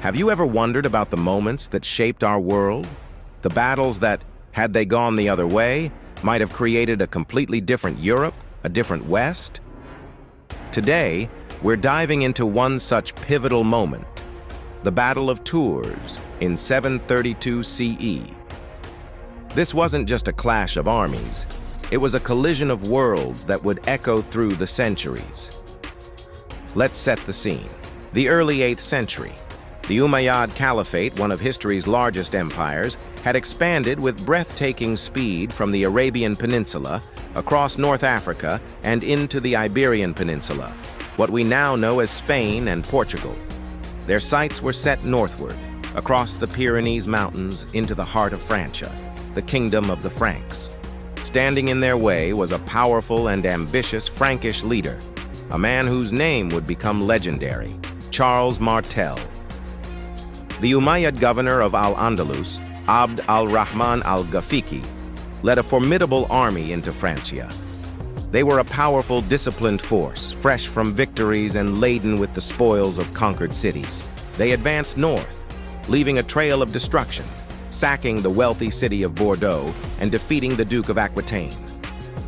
Have you ever wondered about the moments that shaped our world? The battles that, had they gone the other way, might have created a completely different Europe, a different West? Today, we're diving into one such pivotal moment, the Battle of Tours in 732 CE. This wasn't just a clash of armies, it was a collision of worlds that would echo through the centuries. Let's set the scene. The early 8th century. The Umayyad Caliphate, one of history's largest empires, had expanded with breathtaking speed from the Arabian Peninsula, across North Africa, and into the Iberian Peninsula, what we now know as Spain and Portugal. Their sights were set northward, across the Pyrenees Mountains into the heart of Francia, the kingdom of the Franks. Standing in their way was a powerful and ambitious Frankish leader, a man whose name would become legendary, Charles Martel. The Umayyad governor of Al-Andalus, Abd al-Rahman al-Ghafiqi, led a formidable army into Francia. They were a powerful, disciplined force, fresh from victories and laden with the spoils of conquered cities. They advanced north, leaving a trail of destruction, sacking the wealthy city of Bordeaux and defeating the Duke of Aquitaine.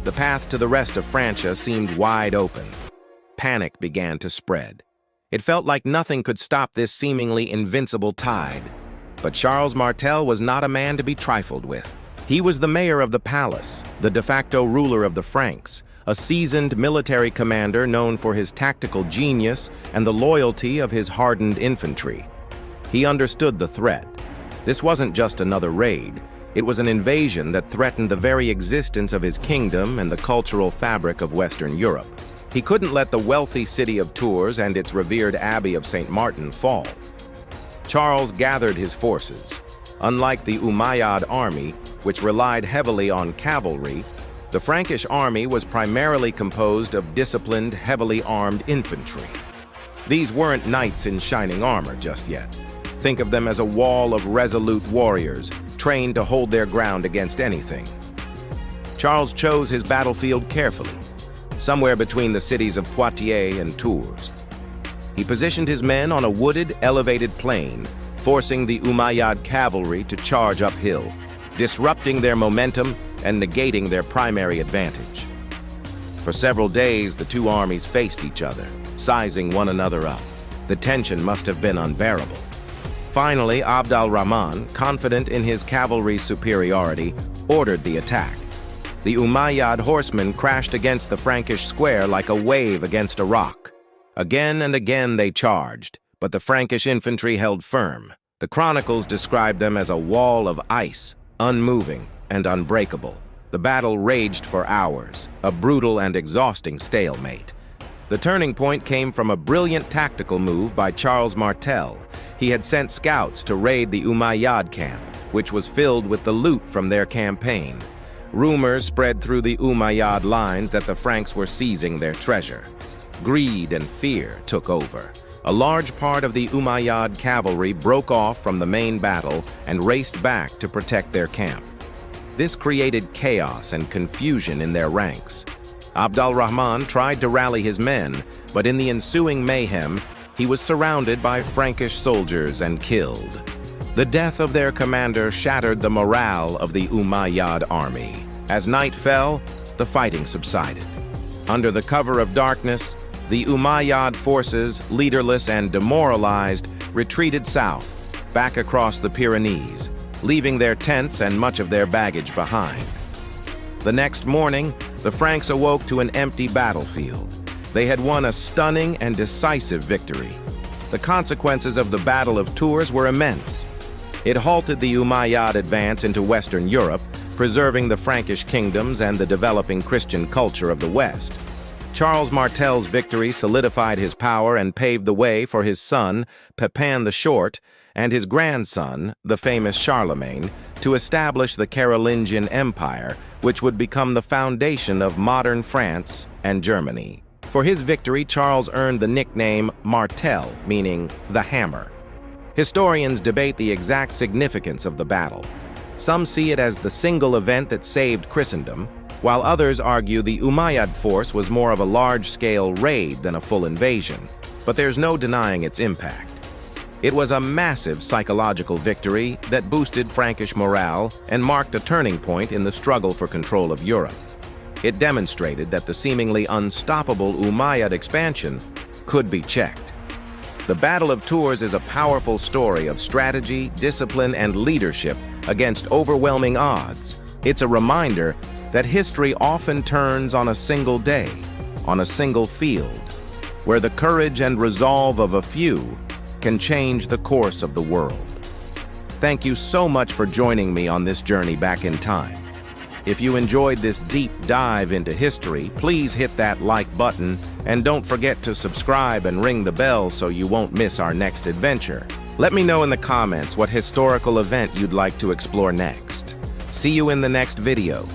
The path to the rest of Francia seemed wide open. Panic began to spread. It felt like nothing could stop this seemingly invincible tide. But Charles Martel was not a man to be trifled with. He was the mayor of the palace, the de facto ruler of the Franks, a seasoned military commander known for his tactical genius and the loyalty of his hardened infantry. He understood the threat. This wasn't just another raid. It was an invasion that threatened the very existence of his kingdom and the cultural fabric of Western Europe. He couldn't let the wealthy city of Tours and its revered abbey of St. Martin fall. Charles gathered his forces. Unlike the Umayyad army, which relied heavily on cavalry, the Frankish army was primarily composed of disciplined, heavily armed infantry. These weren't knights in shining armor just yet. Think of them as a wall of resolute warriors, trained to hold their ground against anything. Charles chose his battlefield carefully, somewhere between the cities of Poitiers and Tours. He positioned his men on a wooded, elevated plain, forcing the Umayyad cavalry to charge uphill, disrupting their momentum and negating their primary advantage. For several days, the two armies faced each other, sizing one another up. The tension must have been unbearable. Finally, Abd al-Rahman, confident in his cavalry's superiority, ordered the attack. The Umayyad horsemen crashed against the Frankish square like a wave against a rock. Again and again they charged, but the Frankish infantry held firm. The chronicles describe them as a wall of ice, unmoving and unbreakable. The battle raged for hours, a brutal and exhausting stalemate. The turning point came from a brilliant tactical move by Charles Martel. He had sent scouts to raid the Umayyad camp, which was filled with the loot from their campaign. Rumors spread through the Umayyad lines that the Franks were seizing their treasure. Greed and fear took over. A large part of the Umayyad cavalry broke off from the main battle and raced back to protect their camp. This created chaos and confusion in their ranks. Abd al-Rahman tried to rally his men, but in the ensuing mayhem, he was surrounded by Frankish soldiers and killed. The death of their commander shattered the morale of the Umayyad army. As night fell, the fighting subsided. Under the cover of darkness, the Umayyad forces, leaderless and demoralized, retreated south, back across the Pyrenees, leaving their tents and much of their baggage behind. The next morning, the Franks awoke to an empty battlefield. They had won a stunning and decisive victory. The consequences of the Battle of Tours were immense. It halted the Umayyad advance into Western Europe, preserving the Frankish kingdoms and the developing Christian culture of the West. Charles Martel's victory solidified his power and paved the way for his son, Pepin the Short, and his grandson, the famous Charlemagne, to establish the Carolingian Empire, which would become the foundation of modern France and Germany. For his victory, Charles earned the nickname Martel, meaning the hammer. Historians debate the exact significance of the battle. Some see it as the single event that saved Christendom, while others argue the Umayyad force was more of a large-scale raid than a full invasion, but there's no denying its impact. It was a massive psychological victory that boosted Frankish morale and marked a turning point in the struggle for control of Europe. It demonstrated that the seemingly unstoppable Umayyad expansion could be checked. The Battle of Tours is a powerful story of strategy, discipline, and leadership against overwhelming odds. It's a reminder that history often turns on a single day, on a single field, where the courage and resolve of a few can change the course of the world. Thank you so much for joining me on this journey back in time. If you enjoyed this deep dive into history, please hit that like button and don't forget to subscribe and ring the bell so you won't miss our next adventure. Let me know in the comments what historical event you'd like to explore next. See you in the next video.